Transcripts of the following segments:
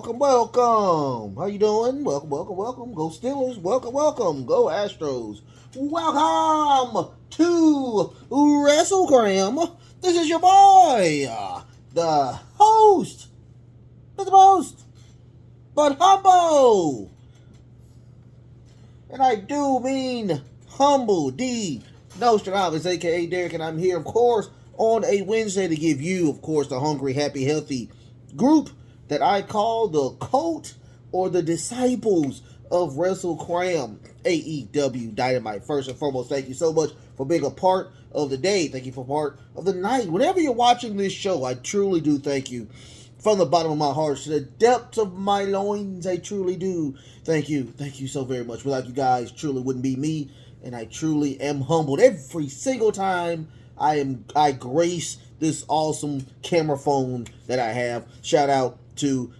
welcome. How you doing? Welcome. Go Steelers. Welcome. Go Astros. Welcome to WrestleGram. This is your boy, the host, not the most, but humble. And I do mean humble, D. Nostradamus, aka Derek, and I'm here, of course, on a Wednesday to give you, of course, the hungry, happy, healthy group that I call the cult or the disciples of WrestleGram, AEW Dynamite. First and foremost, thank you so much for being a part of the day. Thank you for part of the night. Whenever you're watching this show, I truly do thank you. From the bottom of my heart, to the depths of my loins, I truly do. Thank you. Thank you so very much. Without you guys, truly wouldn't be me. And I truly am humbled every single time I grace this awesome camera phone that I have. Shout out to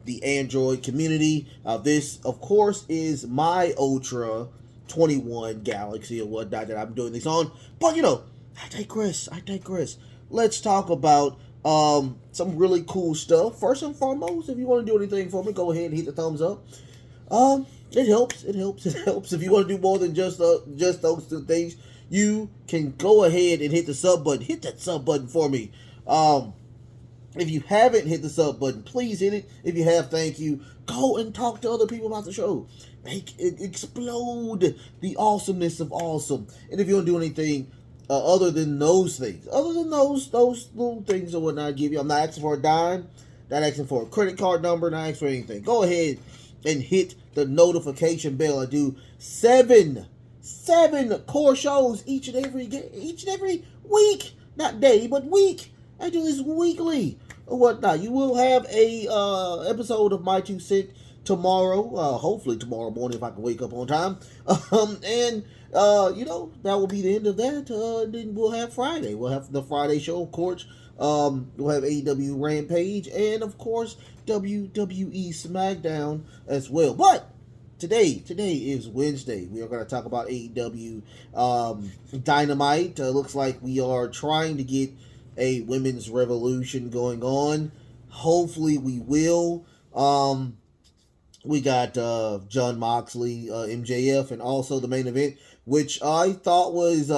the Android community. This, of course, is my Ultra 21 Galaxy or whatnot that I'm doing this on. But, I digress. Let's talk about some really cool stuff. First and foremost, if you want to do anything for me, go ahead and hit the thumbs up. It helps. If you want to do more than just those two things, you can go ahead and hit the sub button. Hit that sub button for me. If you haven't hit the sub button, please hit it. If you have, thank you. Go and talk to other people about the show. Make it explode the awesomeness of awesome. And if you don't do anything other than those things, those little things or whatnot I give you, I'm not asking for a dime, not asking for a credit card number, not asking for anything. Go ahead and hit the notification bell. I do seven core shows each and every week, not day, but week. I do this weekly or whatnot. You will have a episode of My Two Cent tomorrow, hopefully tomorrow morning if I can wake up on time. And that will be the end of that. Then we'll have Friday. We'll have the Friday show, of course. We'll have AEW Rampage and, of course, WWE SmackDown as well. But today is Wednesday. We are going to talk about AEW Dynamite. Looks like we are trying to get a women's revolution going on. Hopefully we will. We got John Moxley, MJF, and also the main event, which I thought was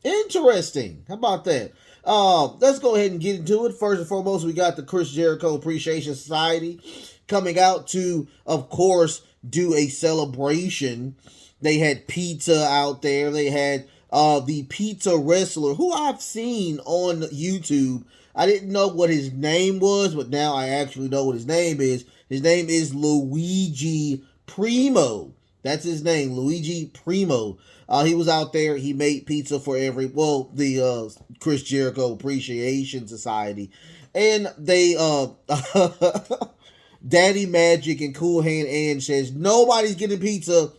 interesting. How about that? Let's go ahead and get into it. First and foremost, we got the Chris Jericho Appreciation Society coming out to, of course, do a celebration. They had pizza out there. They had the pizza wrestler who I've seen on YouTube. I didn't know what his name was, but now I actually know what his name is. His name is Luigi Primo. That's his name, Luigi Primo. He was out there. He made pizza for the Chris Jericho Appreciation Society. And they, Daddy Magic and Cool Hand Ann says, nobody's getting pizza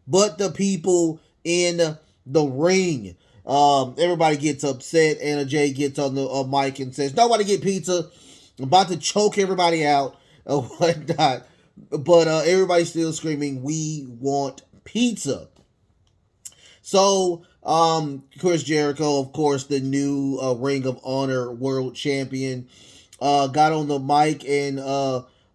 but the people in the ring. Everybody gets upset. Anna Jay gets on the mic and says, nobody get pizza. I'm about to choke everybody out or whatnot. But everybody's still screaming, we want pizza. So, Chris Jericho, of course, the new Ring of Honor World Champion, got on the mic and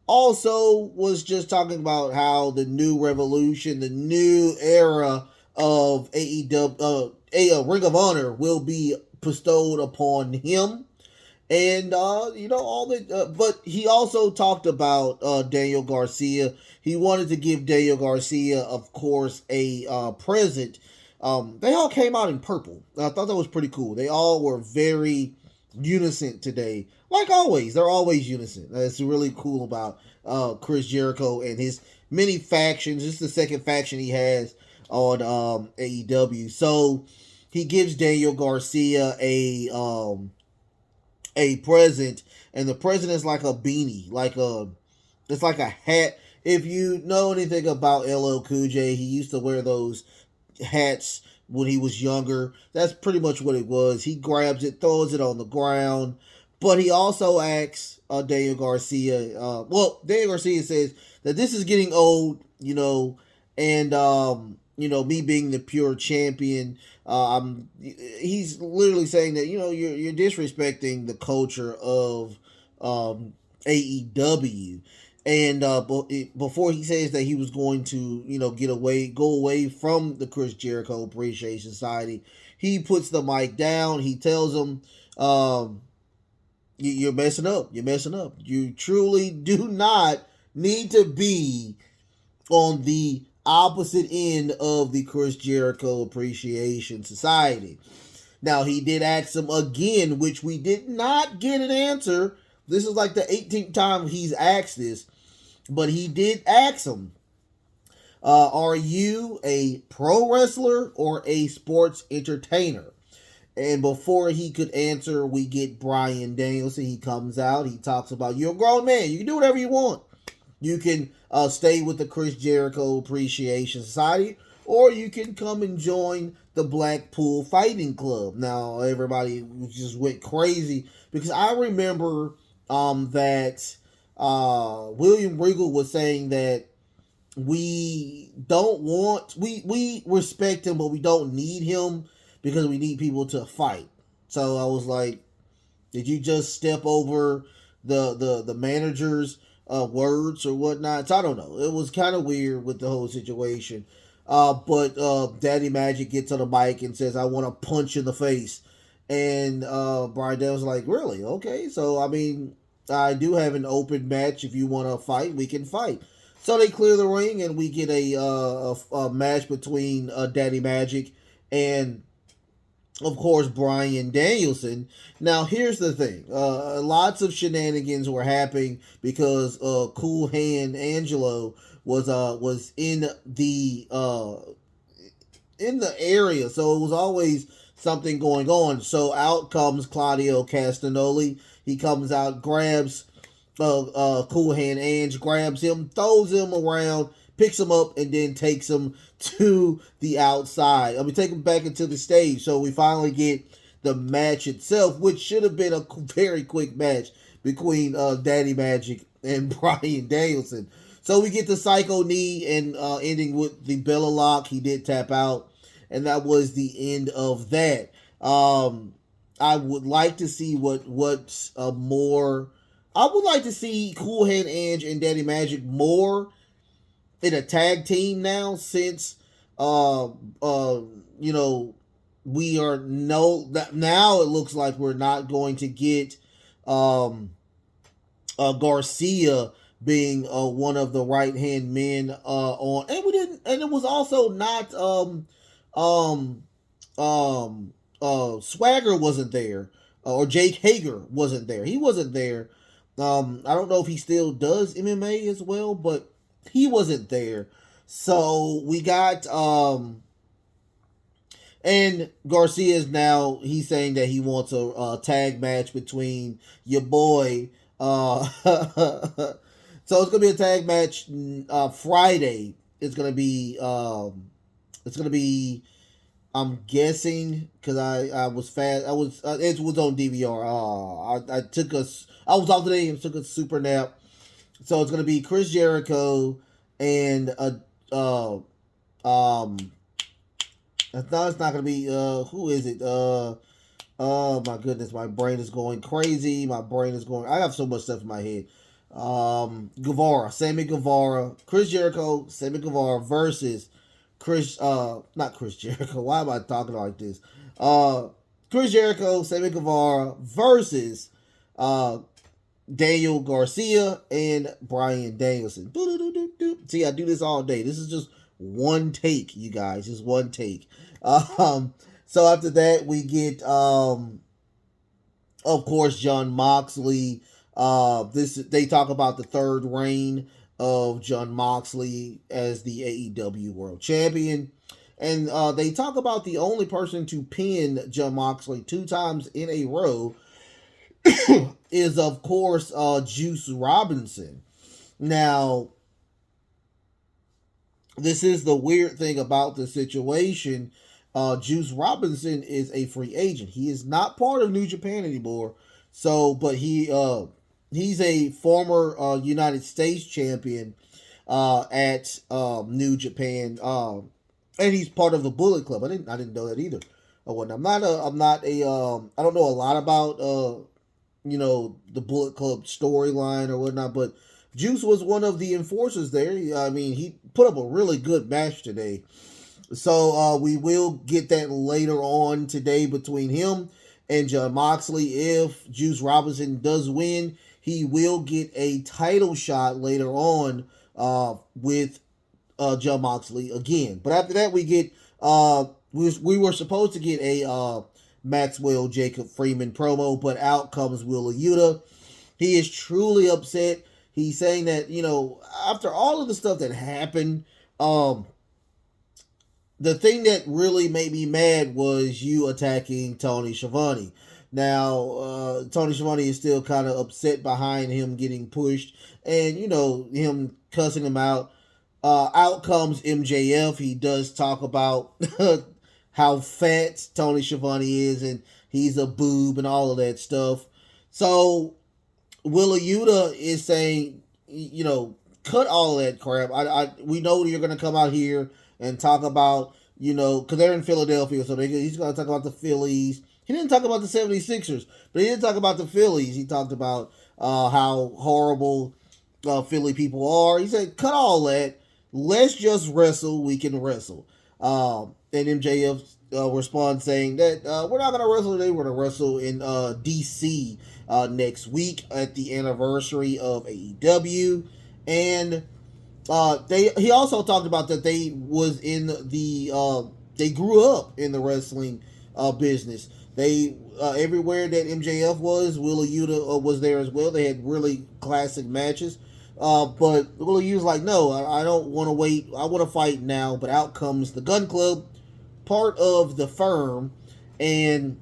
also was just talking about how the new revolution, the new era of AEW, Ring of Honor will be bestowed upon him. And, all that, but he also talked about Daniel Garcia. He wanted to give Daniel Garcia, of course, a present. They all came out in purple. I thought that was pretty cool. They all were very unison today. Like always, they're always unison. That's really cool about Chris Jericho and his many factions. This is the second faction he has on AEW. So he gives Daniel Garcia a present, and the present is like a beanie, it's like a hat. If you know anything about LL Cool J, he used to wear those hats when he was younger. That's pretty much what it was. He grabs it, throws it on the ground, but he also asks Daniel Garcia, Daniel Garcia says that this is getting old, and me being the pure champion, he's literally saying that, you're disrespecting the culture of AEW. And before he says that he was going to, go away from the Chris Jericho Appreciation Society, he puts the mic down. He tells him, "You're messing up. You're messing up. You truly do not need to be on the opposite end of the Chris Jericho Appreciation Society." Now, he did ask him again, which we did not get an answer. This is like the 18th time he's asked this, but he did ask him, are you a pro wrestler or a sports entertainer? And before he could answer, we get Bryan Danielson. He comes out. He talks about, you're a grown man. You can do whatever you want. You can stay with the Chris Jericho Appreciation Society, or you can come and join the Blackpool Fighting Club. Now, everybody just went crazy because I remember that William Regal was saying that we respect him, but we don't need him because we need people to fight. So I was like, did you just step over the manager's words or whatnot? So I don't know. It was kind of weird with the whole situation. But Daddy Magic gets on the mic and says, I want to punch in the face. And Bryan Danielson's like, really? Okay. So, I mean, I do have an open match. If you want to fight, we can fight. So they clear the ring and we get a match between Daddy Magic and, of course, Bryan Danielson. Now, here's the thing. Lots of shenanigans were happening because Cool Hand Angelo was in the area, so it was always something going on. So out comes Claudio Castagnoli. He comes out, grabs Cool Hand Ange, grabs him, throws him around, picks him up, and then takes him to the outside. Take him back into the stage. So we finally get the match itself, which should have been a very quick match between Daddy Magic and Bryan Danielson. So we get the Psycho Knee and ending with the Bella Lock. He did tap out, and that was the end of that. I would like to see what's more. I would like to see Cool Hand Ange and Daddy Magic more in a tag team now, since we are now it looks like we're not going to get Garcia being one of the right hand men on, and we didn't, and it was also not Swagger wasn't there, or Jake Hager wasn't there. He wasn't there. I don't know if he still does MMA as well, but he wasn't there. So we got and Garcia's now, he's saying that he wants a tag match between your boy. So it's gonna be a tag match Friday. It's gonna be I'm guessing, because I was fast. It was on DVR. I was off today and took a super nap. So it's gonna be Chris Jericho and it's not gonna be who is it? Oh my goodness, my brain is going crazy. I have so much stuff in my head. Sammy Guevara, Chris Jericho, Sammy Guevara versus not Chris Jericho. Why am I talking like this? Chris Jericho, Sammy Guevara versus Daniel Garcia and Bryan Danielson. See, I do this all day. This is just one take, you guys. Just one take. So after that, we get, of course, Jon Moxley. They talk about the third reign of Jon Moxley as the AEW World Champion. And they talk about the only person to pin Jon Moxley 2 times in a row is, of course, Juice Robinson. Now, this is the weird thing about the situation. Juice Robinson is a free agent. He is not part of New Japan anymore. So, but he's a former United States champion at New Japan, and he's part of the Bullet Club. I didn't know that either. I don't know a lot about the Bullet Club storyline or whatnot. But Juice was one of the enforcers there. I mean, he put up a really good match today. So we will get that later on today between him and John Moxley. If Juice Robinson does win, he will get a title shot later on with John Moxley again. But after that, we get we were supposed to get a Maxwell Jacob Freeman promo, but out comes Willa Yuta. He is truly upset. He's saying that after all of the stuff that happened, the thing that really made me mad was you attacking Tony Schiavone. Now, Tony Schiavone is still kind of upset behind him getting pushed and, him cussing him out. Out comes MJF. He does talk about how fat Tony Schiavone is and he's a boob and all of that stuff. So, Willa Yuta is saying, cut all that crap. We know you're going to come out here and talk about, because they're in Philadelphia, so he's going to talk about the Phillies. He didn't talk about the 76ers, but he did talk about the Phillies. He talked about how horrible Philly people are. He said, cut all that. Let's just wrestle. We can wrestle. And MJF responds saying that we're not going to wrestle today. We're going to wrestle in DC next week at the anniversary of AEW. And he also talked about that they grew up in the wrestling business. They everywhere that MJF was, Willa Yuta was there as well. They had really classic matches. But Willa Yuta's like, no, I don't want to wait. I want to fight now. But out comes the Gun Club, part of the firm, and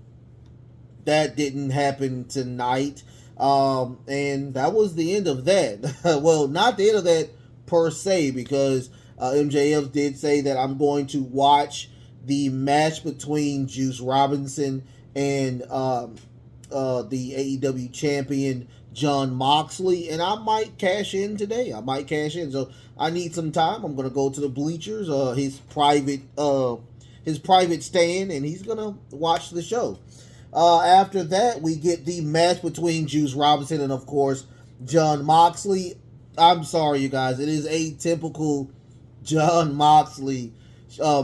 that didn't happen tonight. And that was the end of that. Well, not the end of that per se, because MJF did say that I'm going to watch the match between Juice Robinson and the AEW champion John Moxley, and I might cash in today. So I need some time. I'm gonna go to the bleachers, his private stand, and he's gonna watch the show. After that, we get the match between Juice Robinson and, of course, John Moxley. I'm sorry, you guys. It is a typical John Moxley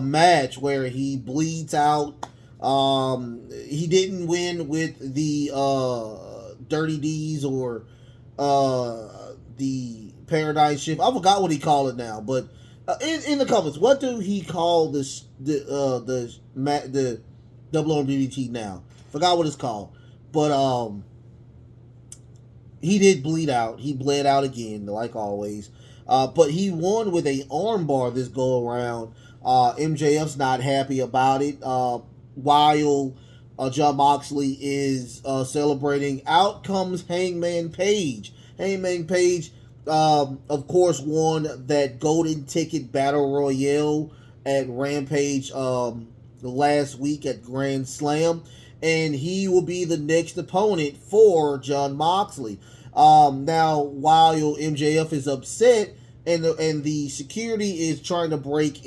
match where he bleeds out. He didn't win with the Dirty D's or the Paradigm Shift. I forgot what he called it now, but in the comments, what do he call the double on DDT now? Forgot what it's called, but he did bleed out. He bled out again, like always. But he won with a armbar this go around. MJF's not happy about it. While John Moxley is celebrating, out comes Hangman Page. Hangman Page, of course, won that golden ticket battle royale at Rampage last week at Grand Slam, and he will be the next opponent for John Moxley. Now, while MJF is upset, and the security is trying to break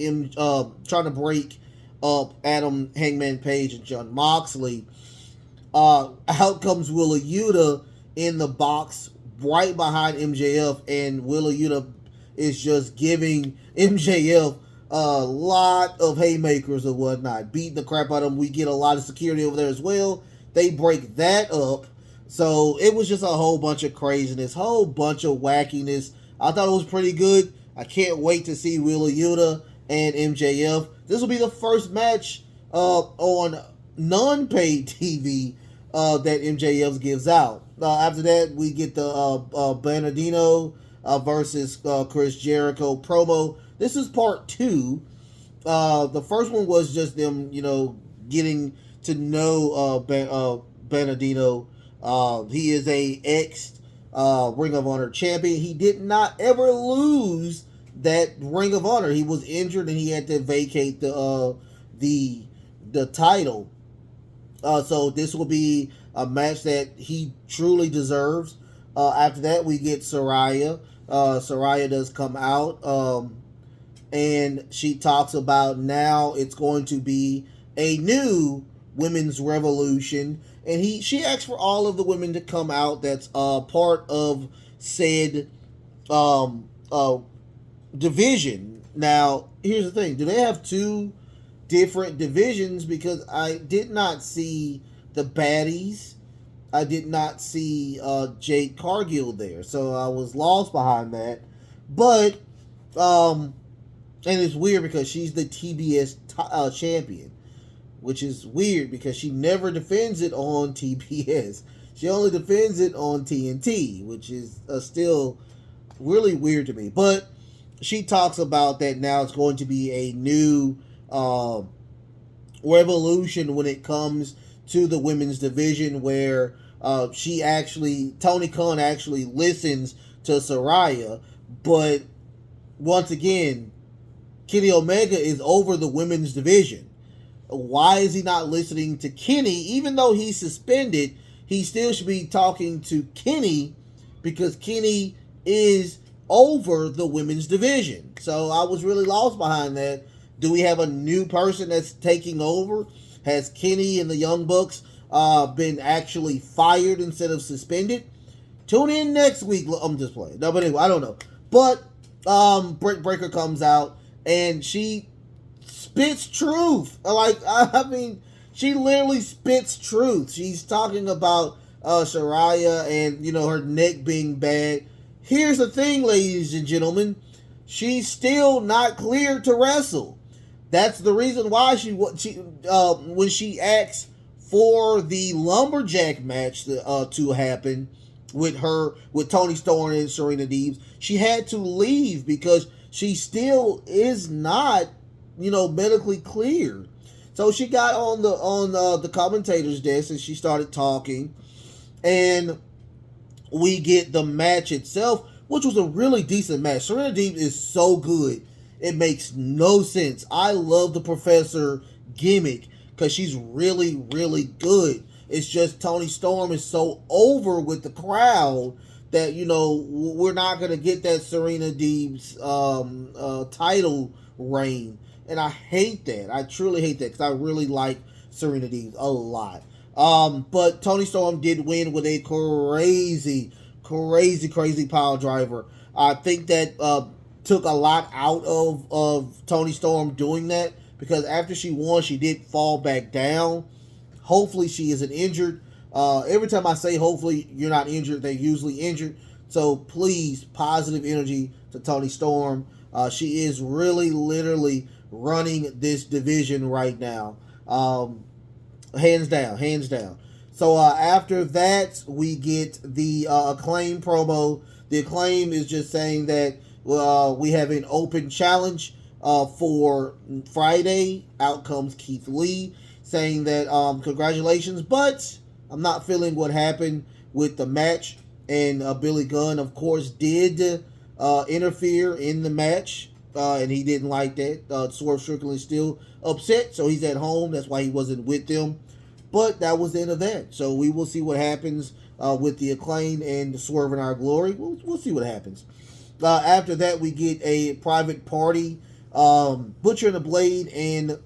up Adam Hangman Page and John Moxley, out comes Willa Yuta in the box right behind MJF, and Willa Yuta is just giving MJF a lot of haymakers and whatnot, beating the crap out of him. We get a lot of security over there as well. They break that up. So it was just a whole bunch of craziness, whole bunch of wackiness. I thought it was pretty good. I can't wait to see Willa Yuta and MJF. This will be the first match on non-paid TV that MJF gives out. After that, we get the Bernardino versus Chris Jericho promo. This is part 2. The first one was just them, getting to know Bernardino. He is a ex Ring of Honor champion. He did not ever lose that Ring of Honor. He was injured and he had to vacate the title. So this will be a match that he truly deserves. After that, we get Saraya. Saraya does come out, and she talks about now it's going to be a new women's revolution, and she asked for all of the women to come out that's part of said um, uh, division. Now, here's the thing: do they have two different divisions? Because I did not see the baddies. I did not see Jade Cargill there, so I was lost behind that. But and it's weird because she's the TBS champion, which is weird because she never defends it on TBS. She only defends it on TNT, which is still really weird to me. But she talks about that now it's going to be a new revolution when it comes to the women's division, where Tony Khan actually listens to Saraya. But once again, Kenny Omega is over the women's division. Why is he not listening to Kenny? Even though he's suspended, he still should be talking to Kenny, because Kenny is over the women's division. So I was really lost behind that. Do we have a new person that's taking over? Has Kenny and the Young Bucks been actually fired instead of suspended? Tune in next week. I'm just playing. No, but anyway, I don't know. But Britt Baker comes out and she spits truth. I mean, she literally spits truth. She's talking about Saraya and, her neck being bad. Here's the thing, ladies and gentlemen. She's still not cleared to wrestle. That's the reason why when she asked for the lumberjack match to happen with Toni Storm and Serena Deebs, she had to leave because she still is not, medically cleared. So she got on the commentator's desk and she started talking, and we get the match itself, which was a really decent match. Serena Deebs is so good, it makes no sense. I love the Professor gimmick because she's really, really good. It's just Toni Storm is so over with the crowd that, we're not going to get that Serena Deeb's title reign. And I hate that. I truly hate that because I really like Serena Deebs a lot. But Toni Storm did win with a crazy pile driver. I think that took a lot out of Toni Storm doing that, because after she won, she did fall back down. Hopefully she isn't injured. Every time I say hopefully you're not injured, they're usually injured. So please, positive energy to Toni Storm. She is really, literally running this division right now. Hands down. So after that, we get the Acclaim promo. The Acclaim is just saying that we have an open challenge for Friday. Out comes Keith Lee, saying that congratulations, but I'm not feeling what happened with the match. And Billy Gunn, of course, did interfere in the match, and he didn't like that. Swerve Strickland is still upset, so he's at home. That's why he wasn't with them. But that was the end of that. So we will see what happens with the Acclaim and Swerve in Our Glory. We'll see what happens. After that, we get a private party. Butcher and the Blade, and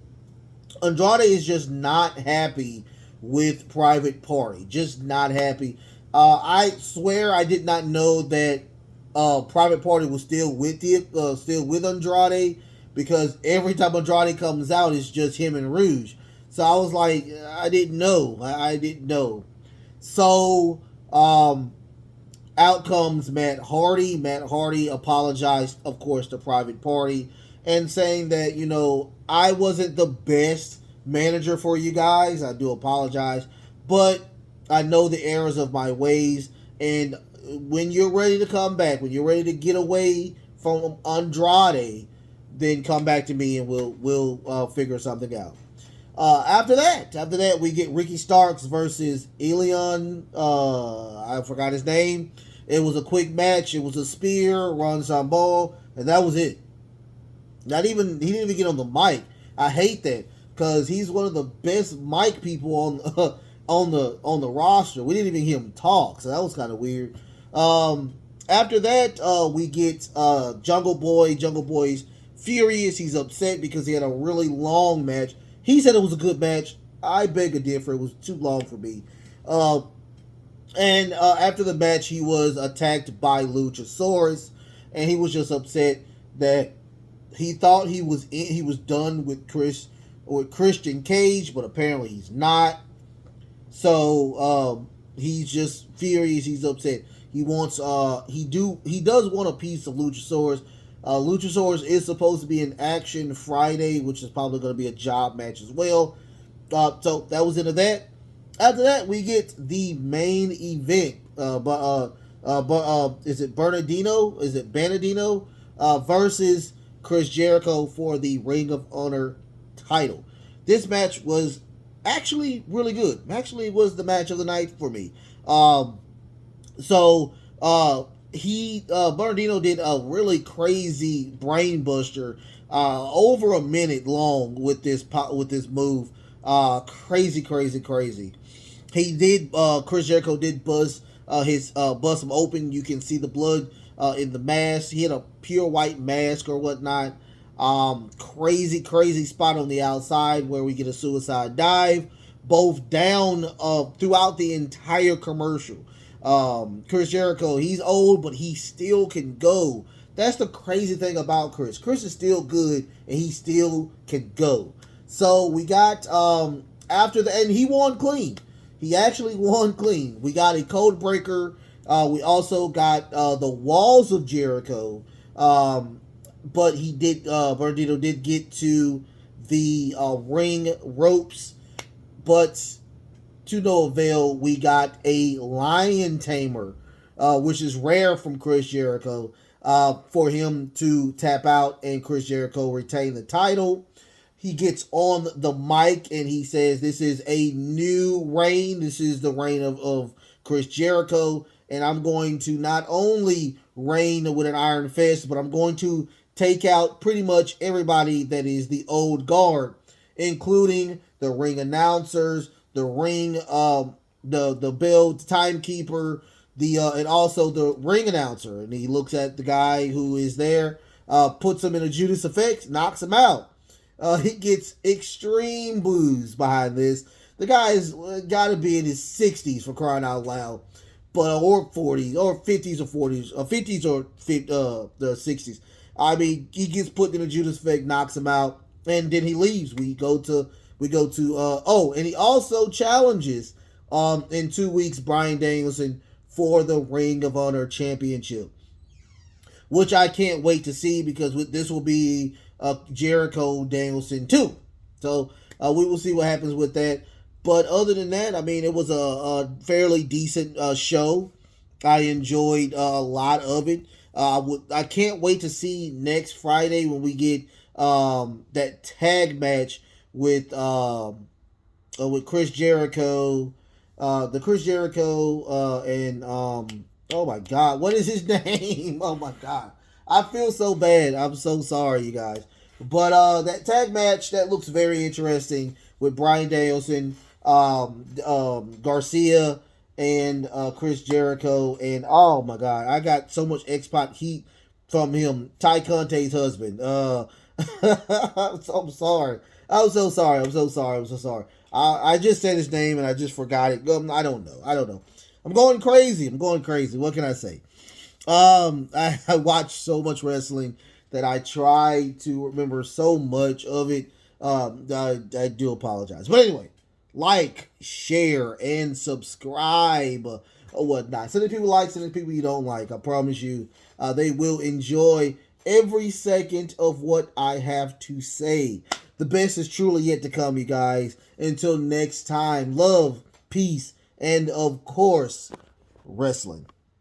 Andrade is just not happy with Private Party. Just not happy. I swear I did not know that Private Party was still with Andrade, because every time Andrade comes out, it's just him and Rouge. So I was like, I didn't know. I didn't know. So out comes Matt Hardy. Matt Hardy apologized, of course, to Private Party, and saying that, I wasn't the best manager for you guys. I do apologize. But I know the errors of my ways. And when you're ready to come back, when you're ready to get away from Andrade, then come back to me and we'll figure something out. After that, we get Ricky Starks versus Ilion. I forgot his name. It was a quick match. It was a spear, Ron Sambal, and that was it. He didn't even get on the mic. I hate that, because he's one of the best mic people on the roster. We didn't even hear him talk, so that was kind of weird. After that, we get Jungle Boy. Jungle Boy's furious. He's upset because he had a really long match. He said it was a good match. I beg to differ. It was too long for me. And after the match, he was attacked by Luchasaurus, and he was just upset that he thought he was done with Christian Cage, but apparently he's not. So he's just furious. He's upset. He wants he does want a piece of Luchasaurus. Luchasaurus is supposed to be in action Friday, which is probably going to be a job match as well. So that was into that. After that, we get the main event. Is it Bernardino? Is it Bernardino versus Chris Jericho for the Ring of Honor title? This match was actually really good. Actually, it was the match of the night for me. Bernardino did a really crazy brain buster, over a minute long with this move. Crazy. He did. Chris Jericho did bust him open. You can see the blood in the mask. He had a pure white mask or whatnot. Crazy spot on the outside where we get a suicide dive. Both down throughout the entire commercial. Chris Jericho, he's old, but he still can go. That's the crazy thing about Chris. Chris is still good, and he still can go. So we got and he won clean. He actually won clean. We got a code breaker. We also got the walls of Jericho. But he did. Bernardino did get to the ring ropes, but to no avail. We got a lion tamer, which is rare from Chris Jericho, for him to tap out and Chris Jericho retain the title. He gets on the mic and he says, "This is a new reign. This is the reign of Chris Jericho. And I'm going to not only reign with an iron fist, but I'm going to take out pretty much everybody that is the old guard, including the ring announcers, the ring, the bell timekeeper, and also the ring announcer." And he looks at the guy who is there, puts him in a Judas effect, knocks him out. He gets extreme boos behind this. The guy's got to be in his 60s for crying out loud, or 40s, or 50s or 40s, or 50s or the 60s. I mean, he gets put in a Judas effect, knocks him out, and then he leaves. We go to and he also challenges in 2 weeks Bryan Danielson for the Ring of Honor Championship, which I can't wait to see, because this will be Jericho Danielson too. So we will see what happens with that. But other than that, I mean, it was a fairly decent show. I enjoyed a lot of it. I can't wait to see next Friday when we get that tag match with Chris Jericho, the Chris Jericho and oh my God, what is his name? Oh my God, I feel so bad. I'm so sorry, you guys. But that tag match, that looks very interesting with Bryan Danielson, Garcia, and Chris Jericho. And oh my God, I got so much X-Pac heat from him, Ty Conte's husband. I'm sorry. I'm so sorry. I just said his name and I just forgot it. I don't know. I'm going crazy. What can I say? I watch so much wrestling that I try to remember so much of it. I do apologize. But anyway, like, share, and subscribe, or whatnot. Send the people like, send the people you don't like. I promise you, they will enjoy every second of what I have to say. The best is truly yet to come, you guys. Until next time, love, peace, and of course, wrestling.